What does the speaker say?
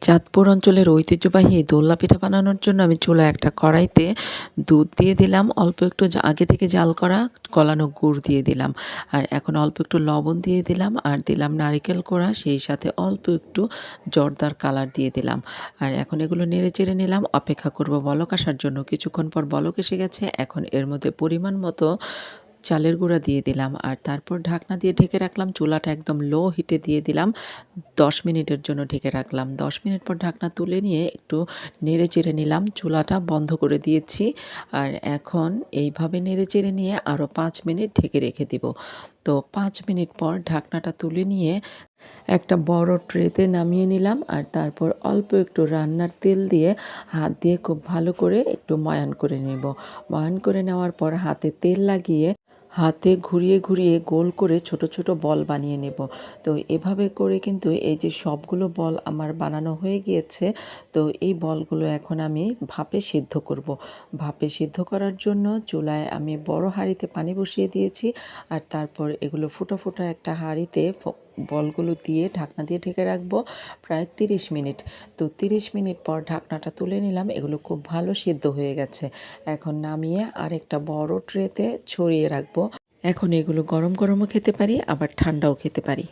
চাঁদপুর অঞ্চলের ঐতিহ্যবাহী দোল্লা পিঠা বানানোর জন্য আমি চুলায় একটা কড়াইতে দুধ দিয়ে দিলাম, অল্প একটু আগে থেকে জাল করা গলানো গুড় দিয়ে দিলাম। আর এখন অল্প একটু লবণ দিয়ে দিলাম আর দিলাম নারিকেল কোড়া, সেই সাথে অল্প একটু জর্দার কালার দিয়ে দিলাম। আর এখন এগুলো নেড়েচেড়ে নিলাম, অপেক্ষা করব বলক আসার জন্য। কিছুক্ষণ পর বলক এসে গেছে। এখন এর মধ্যে পরিমাণ মতো চালের গুঁড়া দিয়ে দিলাম আর তারপর ঢাকনা দিয়ে ঢেকে রাখলাম। চুলাটা একদম লো হিটে দিয়ে দিলাম। ১০ মিনিটের জন্য ঢেকে রাখলাম। ১০ মিনিট পর ঢাকনা তুলে নিয়ে একটু নেড়ে চেড়ে নিলাম। চুলাটা বন্ধ করে দিয়েছি। আর এখন এইভাবে নেড়ে চেড়ে নিয়ে আরও ৫ মিনিট ঢেকে রেখে দিব। তো ৫ মিনিট পর ঢাকনাটা তুলে নিয়ে একটা বড় ট্রেতে নামিয়ে নিলাম আর তারপর অল্প একটু রান্নার তেল দিয়ে হাত দিয়ে খুব ভালো করে একটু ময়ান করে নেব। ময়ান করে নেওয়ার পর হাতে তেল লাগিয়ে হাতে ঘুরিয়ে ঘুরিয়ে গোল করে ছোট ছোট বল বানিয়ে নেব। তো এভাবে করে কিন্তু এই যে সবগুলো বল আমার বানানো হয়ে গিয়েছে। তো এই বলগুলো এখন আমি ভাপে সিদ্ধ করব। ভাপে সিদ্ধ করার জন্য চুলায় আমি বড় হাঁড়িতে পানি বসিয়ে দিয়েছি আর তারপর এগুলো ফুটো ফুটো একটা হাঁড়িতে বলগুলো দিয়ে ঢাকনা দিয়ে ঢেকে রাখবো প্রায় ৩০ মিনিট। তো ৩০ মিনিট পর ঢাকনাটা তুলে নিলাম। এগুলো খুব ভালো সিদ্ধ হয়ে গেছে। এখন নামিয়ে আরেকটা বড় ট্রেতে ছড়িয়ে রাখবো। এখন এগুলো গরম গরমও খেতে পারি, আবার ঠান্ডাও খেতে পারি।